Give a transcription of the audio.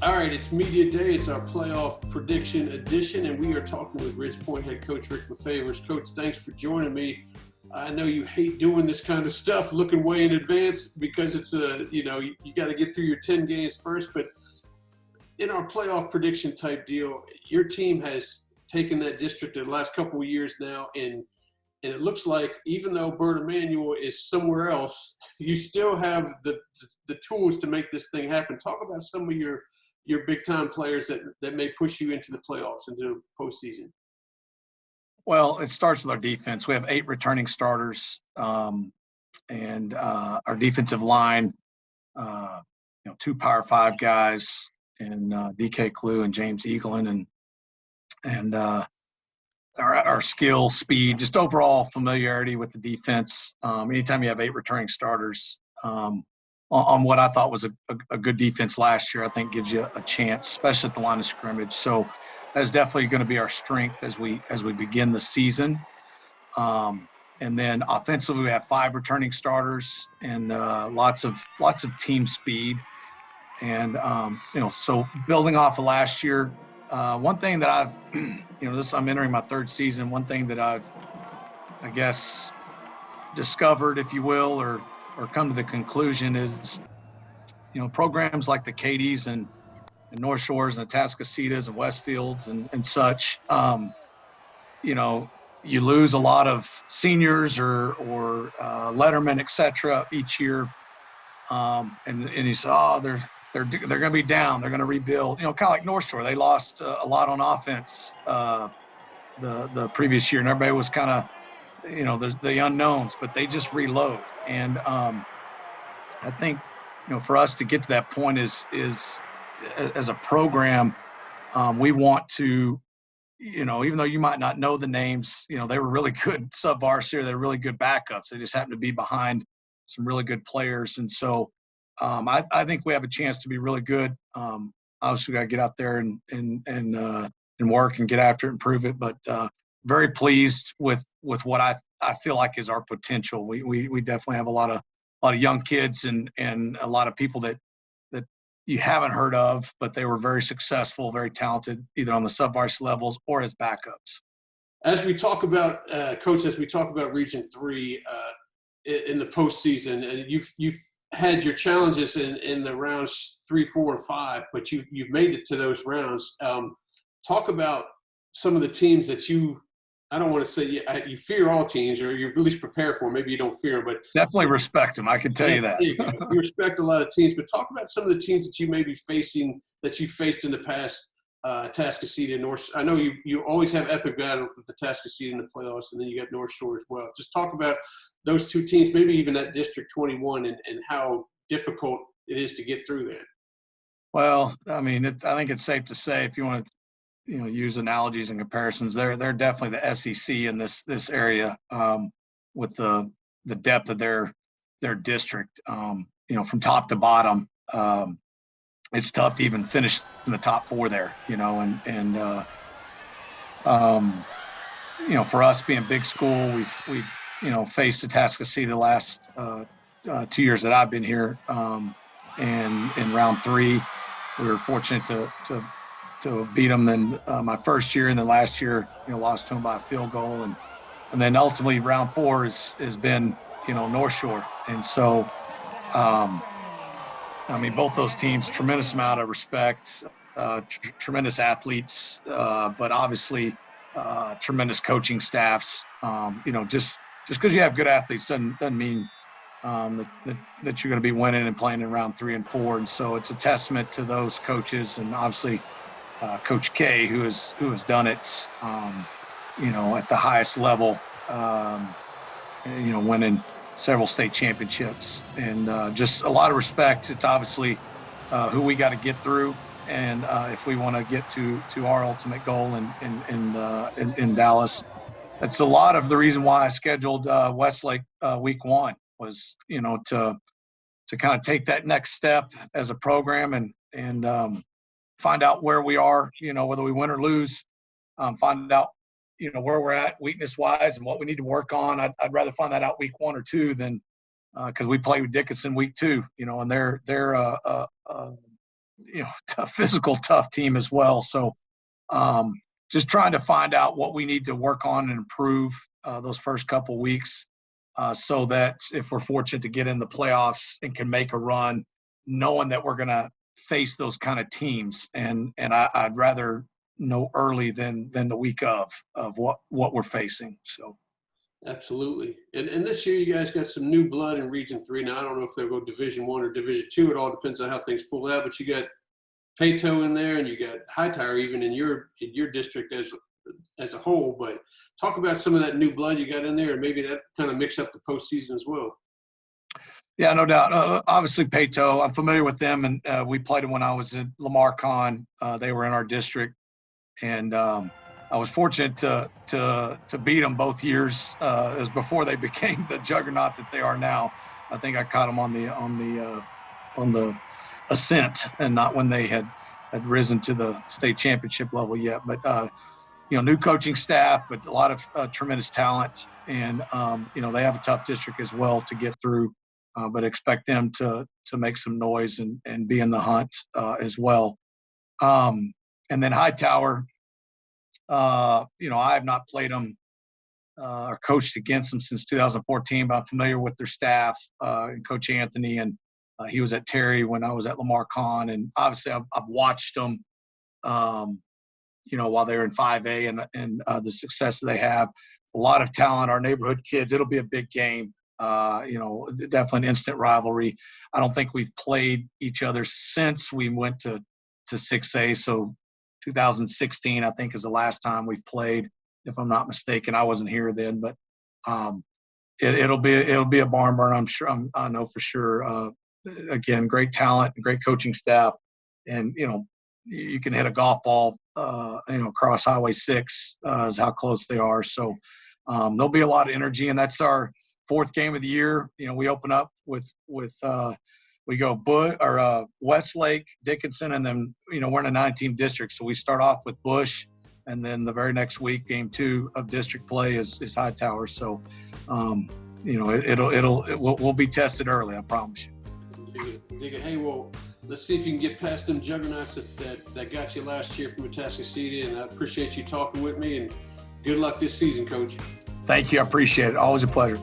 All right, it's Media Day. It's our playoff prediction edition, and we are talking with Ridge Point head coach Rick LaFavers. Coach, thanks for joining me. I know you hate doing this kind of stuff, looking way in advance, because it's you got to get through your 10 games first. But in our playoff prediction type deal, your team has taken that district the last couple of years now, and it looks like even though Bert Emanuel is somewhere else, you still have the tools to make this thing happen. Talk about some of your big-time players that may push you into the playoffs, into the postseason. Well, it starts with our defense. We have 8 returning starters, and our defensive line, 2 Power 5 guys, and DK Clue and James Eaglin, and our skill, speed, just overall familiarity with the defense. Anytime you have 8 returning starters, on what I thought was a good defense last year, I think gives you a chance, especially at the line of scrimmage. So that's definitely going to be our strength as we begin the season. And then offensively, we have 5 returning starters and lots of team speed. And so building off of last year, one thing that I've, I'm entering my 3rd season. One thing that I've, I guess, discovered, if you will, or come to the conclusion is, programs like the Cadies and North Shores and the Atascocitas and Westfields and such, you lose a lot of seniors or lettermen, et cetera, each year. And you say, they're going to be down. They're going to rebuild. Kind of like North Shore. They lost a lot on offense the previous year, and everybody was kind of, there's the unknowns, but they just reload. And I think, for us to get to that point is as a program, we want to, even though you might not know the names, they were really good sub-varsity, they're really good backups. They just happen to be behind some really good players. And so I think we have a chance to be really good. Obviously, we got to get out there and work and get after it and prove it. But very pleased with what I feel like is our potential. We definitely have a lot of young kids and a lot of people that you haven't heard of, but they were very successful, very talented, either on the sub-varsity levels or as backups. As we talk about, Coach, Region 3 in the postseason, and you've had your challenges in the rounds 3, 4, and 5, but you've made it to those rounds. Talk about some of the teams that I don't want to say you fear all teams, or you're at least prepared for them. Maybe you don't fear them, but definitely respect them. I can tell you that. You respect a lot of teams, but talk about some of the teams that you may be facing, that you faced in the past. Atascocita, North. I know you always have epic battles with the Atascocita in the playoffs, and then you got North Shore as well. Just talk about those 2 teams, maybe even that District 21, and how difficult it is to get through that. Well, I mean, I think it's safe to say, if you want to, use analogies and comparisons, they're definitely the SEC in this area, with the depth of their district. From top to bottom, it's tough to even finish in the top 4 there. For us being big school, we've faced Atascocita the last 2 years that I've been here, and in round 3, we were fortunate to beat them in my first year, and then last year, lost to them by a field goal, and then ultimately round 4 has been, North Shore. And so, both those teams, tremendous amount of respect, tremendous athletes, but obviously tremendous coaching staffs. Just because you have good athletes doesn't mean that you're going to be winning and playing in round 3 and 4. And so it's a testament to those coaches, and obviously Coach K, who has done it, at the highest level, winning several state championships, and just a lot of respect. It's obviously who we got to get through, and if we want to get to our ultimate goal in Dallas. That's a lot of the reason why I scheduled Westlake week 1 was, to kind of take that next step as a program and find out where we are, whether we win or lose, find out, where we're at weakness-wise and what we need to work on. I'd rather find that out week 1 or 2 than because we play with Dickinson week 2, and they're physical, tough team as well. So just trying to find out what we need to work on and improve those first couple weeks so that if we're fortunate to get in the playoffs and can make a run, knowing that we're going to face those kind of teams. And I'd rather know early than the week of what we're facing. So. Absolutely. And this year you guys got some new blood in Region 3. Now, I don't know if they'll go Division 1 or Division 2. It all depends on how things pull out. But you got Pato in there, and you got Hightower even in your district as a whole. But talk about some of that new blood you got in there, and maybe that kind of mix up the postseason as well. Yeah, no doubt. Obviously, Pato, I'm familiar with them, and we played them when I was at Lamar Con. They were in our district, and I was fortunate to beat them both years as before they became the juggernaut that they are now. I think I caught them on the ascent and not when they had risen to the state championship level yet. But new coaching staff, but a lot of tremendous talent, and they have a tough district as well to get through. But expect them to make some noise and be in the hunt as well. And then Hightower. I have not played them or coached against them since 2014, but I'm familiar with their staff and Coach Anthony, and he was at Terry when I was at Lamar Con, and obviously I've watched them, while they're in 5A and the success that they have. A lot of talent, our neighborhood kids. It'll be a big game. Definitely an instant rivalry. I don't think we've played each other since we went to 6A, so 2016, I think, is the last time we've played, if I'm not mistaken. I wasn't here then, but it'll be a barn burn. I'm sure. I know for sure. Again, great talent and great coaching staff, and you can hit a golf ball, across Highway 6 is how close they are. So there'll be a lot of energy, and that's our fourth game of the year. We open up with we go Westlake, Dickinson, and then, we're in a 9-team district. So we start off with Bush, and then the very next week, game 2 of district play is Hightower. So, we'll be tested early, I promise you. Dig it. Hey, well, let's see if you can get past them juggernauts that got you last year from Atascocita. And I appreciate you talking with me, and good luck this season, Coach. Thank you. I appreciate it. Always a pleasure.